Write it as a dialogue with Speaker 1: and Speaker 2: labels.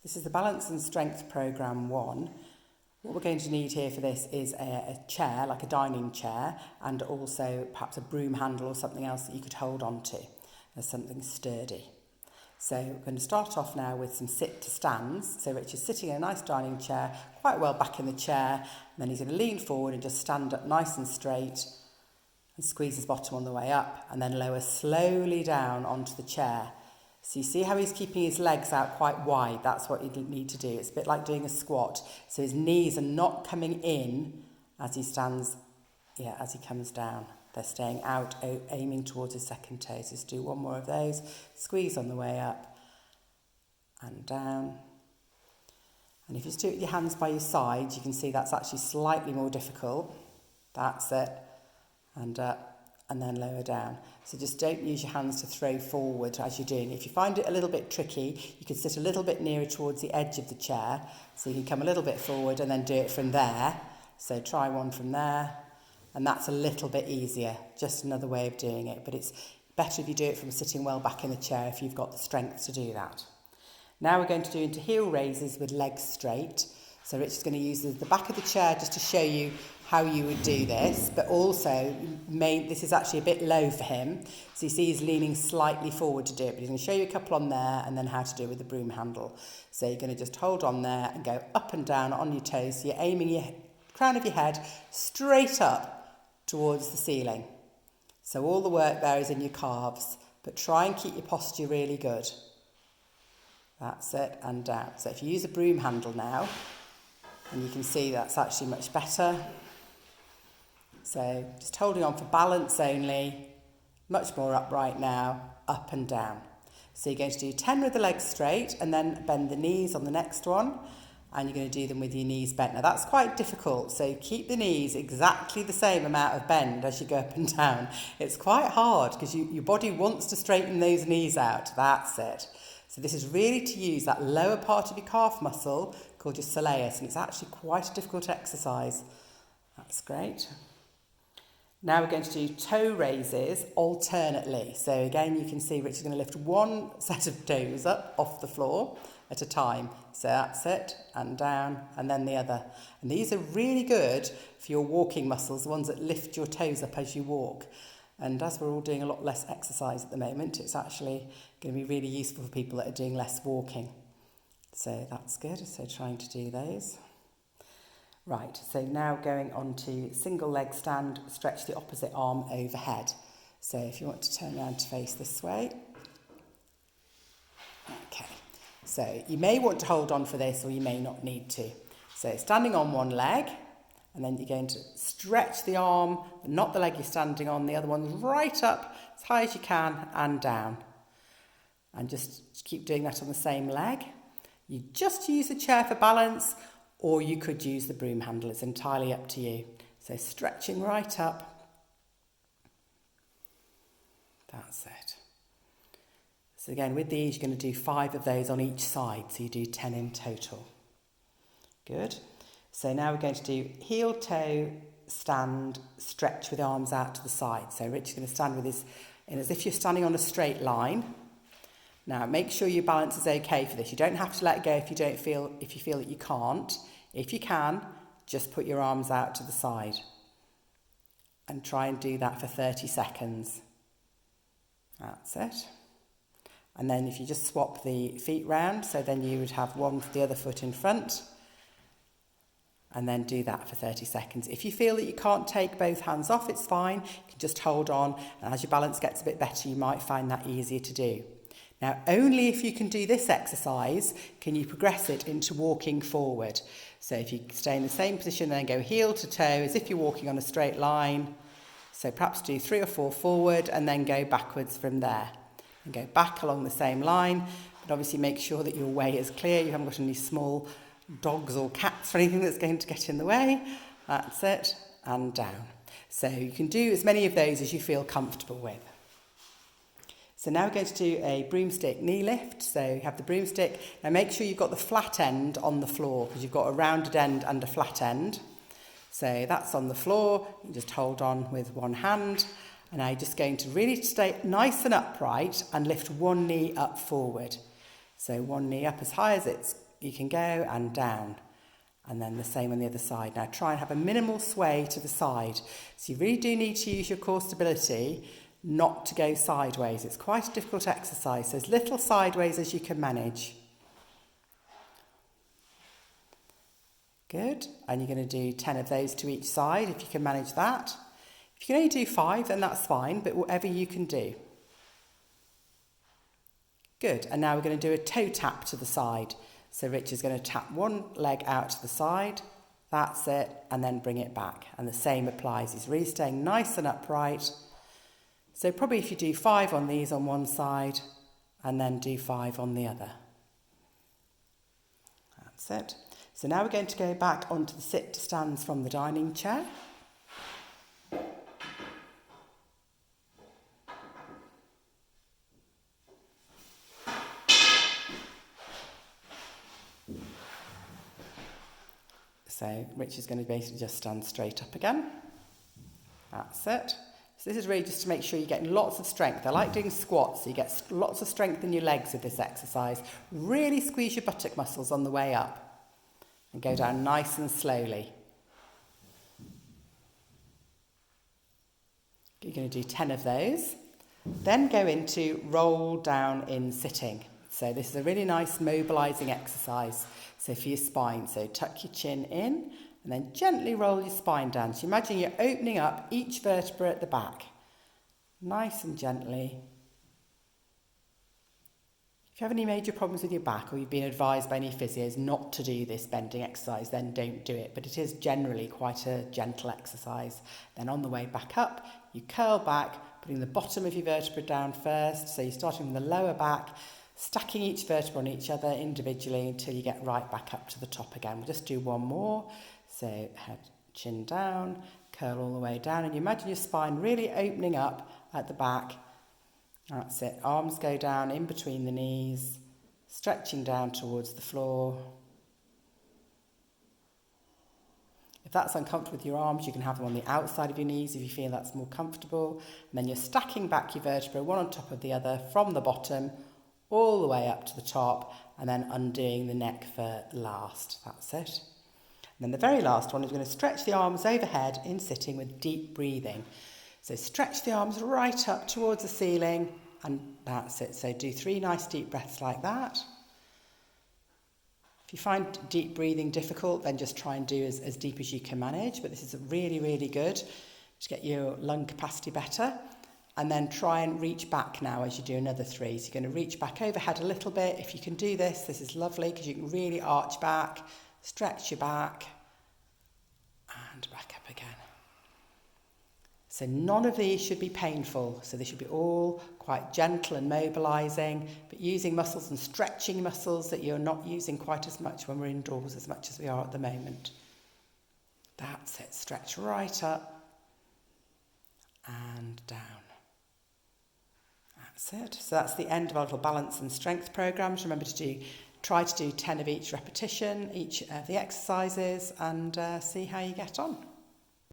Speaker 1: This is the Balance and Strength Programme 1. What we're going to need here for this is a chair, like a dining chair, and also perhaps a broom handle or something else that you could hold on to as something sturdy. So we're going to start off now with some sit to stands. So Rich is sitting in a nice dining chair, quite well back in the chair, and then he's going to lean forward and just stand up nice and straight and squeeze his bottom on the way up, and then lower slowly down onto the chair. So you see how he's keeping his legs out quite wide. That's what you need to do. It's a bit like doing a squat. So his knees are not coming in as he stands, as he comes down. They're staying out, aiming towards his second toes. Just do one more of those. Squeeze on the way up and down. And if you just do it with your hands by your side, you can see that's actually slightly more difficult. That's it. And up. And then lower down. So just don't use your hands to throw forward as you're doing it. If you find it a little bit tricky, you can sit a little bit nearer towards the edge of the chair. So you can come a little bit forward and then do it from there. So try one from there. And that's a little bit easier. Just another way of doing it. But it's better if you do it from sitting well back in the chair if you've got the strength to do that. Now we're going to do into heel raises with legs straight. So Rich is going to use the back of the chair just to show you how you would do this, but also this is actually a bit low for him. So you see he's leaning slightly forward to do it, but he's going to show you a couple on there and then how to do it with the broom handle. So you're going to just hold on there and go up and down on your toes. So you're aiming your crown of your head straight up towards the ceiling. So all the work there is in your calves, but try and keep your posture really good. That's it, and down. So if you use a broom handle now, and you can see that's actually much better. So just holding on for balance only, much more upright now, up and down. So you're going to do 10 with the legs straight and then bend the knees on the next one, and you're going to do them with your knees bent. Now that's quite difficult, so keep the knees exactly the same amount of bend as you go up and down. It's quite hard because your body wants to straighten those knees out. That's it. So this is really to use that lower part of your calf muscle called your soleus, and it's actually quite a difficult exercise. That's great. Now we're going to do toe raises alternately. So again, you can see Rich is going to lift one set of toes up off the floor at a time. So that's it, and down, and then the other. And these are really good for your walking muscles, the ones that lift your toes up as you walk. And as we're all doing a lot less exercise at the moment, it's actually going to be really useful for people that are doing less walking. So that's good. So trying to do those. Right, so now going on to single leg stand, stretch the opposite arm overhead. So if you want to turn around to face this way. Okay, so you may want to hold on for this or you may not need to. So standing on one leg, and then you're going to stretch the arm, not the leg you're standing on, the other one right up as high as you can and down. And just keep doing that on the same leg. You just use the chair for balance, or you could use the broom handle. It's entirely up to you. So stretching right up. That's it. So again, with these, you're going to do 5 of those on each side. So you do 10 in total. Good. So now we're going to do heel toe stand, stretch with arms out to the side. So Rich is going to stand with his, as if you're standing on a straight line. Now make sure your balance is okay for this. You don't have to let go if you feel that you can't. If you can, just put your arms out to the side and try and do that for 30 seconds. That's it. And then if you just swap the feet round, so then you would have one for the other foot in front, and then do that for 30 seconds. If you feel that you can't take both hands off, it's fine. You can just hold on, and as your balance gets a bit better, you might find that easier to do. Now, only if you can do this exercise can you progress it into walking forward. So if you stay in the same position, then go heel to toe as if you're walking on a straight line. So perhaps do 3 or 4 forward and then go backwards from there. And go back along the same line, but obviously make sure that your way is clear. You haven't got any small dogs or cats or anything that's going to get in the way. That's it, and down. So you can do as many of those as you feel comfortable with. So now we're going to do a broomstick knee lift. So you have the broomstick. Now make sure you've got the flat end on the floor because you've got a rounded end and a flat end. So that's on the floor. You just hold on with one hand. And now you're just going to really stay nice and upright and lift one knee up forward. So one knee up as high as it's you can go and down. And then the same on the other side. Now try and have a minimal sway to the side. So you really do need to use your core stability not to go sideways. It's quite a difficult exercise, so as little sideways as you can manage. Good, and you're going to do 10 of those to each side if you can manage that. If you can only do 5, then that's fine, but whatever you can do. Good, and now we're going to do a toe tap to the side. So Richard's going to tap one leg out to the side, that's it, and then bring it back. And the same applies, he's really staying nice and upright. So probably if you do 5 on these on one side, and then do 5 on the other. That's it. So now we're going to go back onto the sit to stands from the dining chair. So Richard's going to basically just stand straight up again. That's it. So this is really just to make sure you're getting lots of strength. I like doing squats, so you get lots of strength in your legs with this exercise. Really squeeze your buttock muscles on the way up. And go down nice and slowly. You're going to do 10 of those. Then go into roll down in sitting. So this is a really nice mobilising exercise. So for your spine, so tuck your chin in and then gently roll your spine down. So imagine you're opening up each vertebra at the back. Nice and gently. If you have any major problems with your back or you've been advised by any physios not to do this bending exercise, then don't do it. But it is generally quite a gentle exercise. Then on the way back up, you curl back, putting the bottom of your vertebra down first. So you're starting from the lower back, stacking each vertebra on each other individually until you get right back up to the top again. We'll just do one more. So head, chin down, curl all the way down. And you imagine your spine really opening up at the back. That's it. Arms go down in between the knees, stretching down towards the floor. If that's uncomfortable with your arms, you can have them on the outside of your knees if you feel that's more comfortable. And then you're stacking back your vertebrae one on top of the other from the bottom all the way up to the top, and then undoing the neck for last. That's it. And then the very last one is going to stretch the arms overhead in sitting with deep breathing. So stretch the arms right up towards the ceiling, and that's it. So do 3 nice deep breaths like that. If you find deep breathing difficult, then just try and do as deep as you can manage. But this is really, really good to get your lung capacity better. And then try and reach back now as you do another 3. So you're going to reach back overhead a little bit. If you can do this, this is lovely because you can really arch back, stretch your back, and back up again. So none of these should be painful. So they should be all quite gentle and mobilising, but using muscles and stretching muscles that you're not using quite as much when we're indoors as much as we are at the moment. That's it. Stretch right up and down. That's it. So that's the end of our little balance and strength programmes. Remember to try to do 10 of each repetition, each of the exercises, and see how you get on.